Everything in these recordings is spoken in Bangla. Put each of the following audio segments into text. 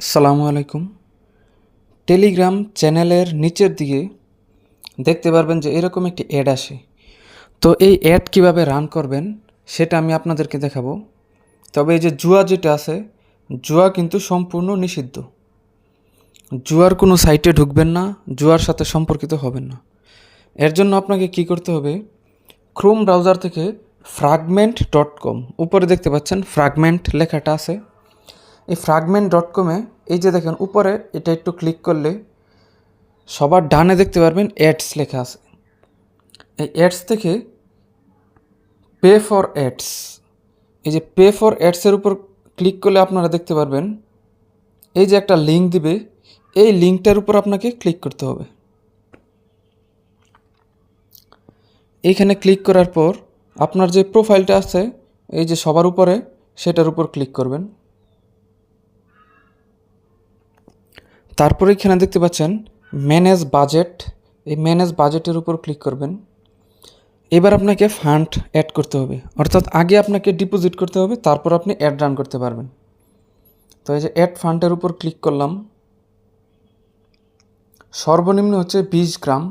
আসসালামু আলাইকুম। টেলিগ্রাম চ্যানেলের নিচের দিকে দেখতে পারবেন যে এরকম একটি অ্যাড আসে। তো এই অ্যাড কিভাবে রান করবেন সেটা আমি আপনাদেরকে দেখাবো। তবে এই যে জুয়া যেটা আছে, জুয়া কিন্তু সম্পূর্ণ নিষিদ্ধ। জুয়ার কোনো সাইটে ঢুকবেন না, জুয়ার সাথে সম্পর্কিত হবেন না। এর জন্য আপনাকে কি করতে হবে, ক্রোম ব্রাউজার থেকে fragment.com, উপরে দেখতে পাচ্ছেন ফ্র্যাগমেন্ট লেখাটা আছে। এই fragment.com-এ এই যে দেখেন উপরে এটা একটু ক্লিক করলে সবার ডানে দেখতে পারবেন অ্যাডস লেখা আছে। এই অ্যাডস থেকে পে ফর অ্যাডস, এই যে পে ফর অ্যাডসের উপর ক্লিক করলে আপনারা দেখতে পারবেন এই যে একটা লিঙ্ক দিবে, এই লিঙ্কটার উপর আপনাকে ক্লিক করতে হবে। এইখানে ক্লিক করার পর আপনার যে প্রোফাইলটা আছে এই যে সবার উপরে, সেটার উপর ক্লিক করবেন। তারপরে এখানে দেখতে পাচ্ছেন ম্যানেজ বাজেট, এই ম্যানেজ বাজেটের উপর ক্লিক করবেন। এবার আপনাকে ফান্ড অ্যাড করতে হবে, অর্থাৎ আগে আপনাকে ডিপোজিট করতে হবে, তারপর আপনি অ্যাড রান করতে পারবেন। তো এই যে অ্যাড ফান্ডের উপর ক্লিক করলাম। সর্বনিম্ন হচ্ছে 20 গ্রাম,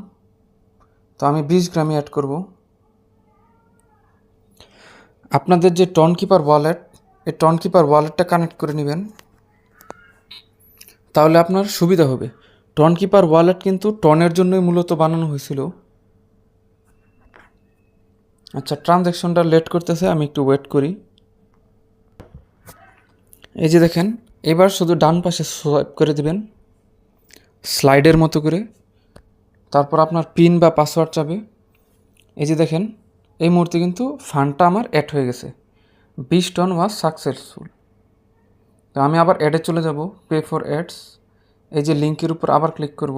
তো আমি 20 গ্রামই অ্যাড করব। আপনাদের যে টন কিপার ওয়ালেট, এই টন কিপার ওয়ালেটটা কানেক্ট করে নেবেন, তাহলে আপনার সুবিধা হবে। টন কিপার ওয়ালেট কিন্তু টনের জন্যই মূলত বানানো হয়েছিল। আচ্ছা, ট্রানজ্যাকশনটা লেট করতেছে, আমি একটু ওয়েট করি। এই যে দেখেন, এবার শুধু ডান পাশে সোয়াইপ করে দেবেন স্লাইডের মতো করে, তারপর আপনার পিন বা পাসওয়ার্ড চাবে। এই যে দেখেন, এই মুহূর্তে কিন্তু ফান্ডটা আমার অ্যাড হয়ে গেছে, 20 টন ওয়াজ সাকসেসফুল। তো আমি আবার অ্যাডে চলে যাব, পে ফর অ্যাডস, এই যে লিঙ্কের উপর আবার ক্লিক করব।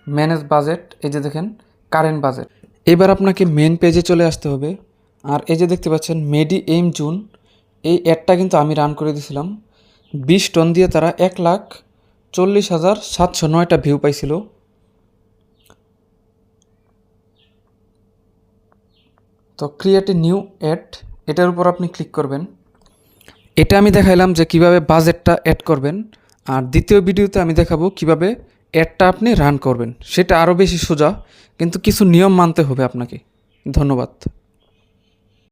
ম্যানেজ বাজেট, এই যে দেখেন কারেন্ট বাজেট। এবার আপনাকে মেন পেজে চলে আসতে হবে। আর এই যে দেখতে পাচ্ছেন মেডি এইম জুন, এই অ্যাডটা কিন্তু আমি রান করে দিয়েছিলাম। 20 টন দিয়ে তারা 1,40,709টা ভিউ পাইছিল। তো ক্রিয়েট এ নিউ অ্যাড, এটার উপর আপনি ক্লিক করবেন। এটা আমি দেখাইলাম যে কিভাবে বাজেটটা অ্যাড করবেন, আর দ্বিতীয় ভিডিওতে আমি দেখাবো কিভাবে অ্যাডটা আপনি রান করবেন। সেটা আরও বেশি সোজা, কিন্তু কিছু নিয়ম মানতে হবে আপনাকে। ধন্যবাদ।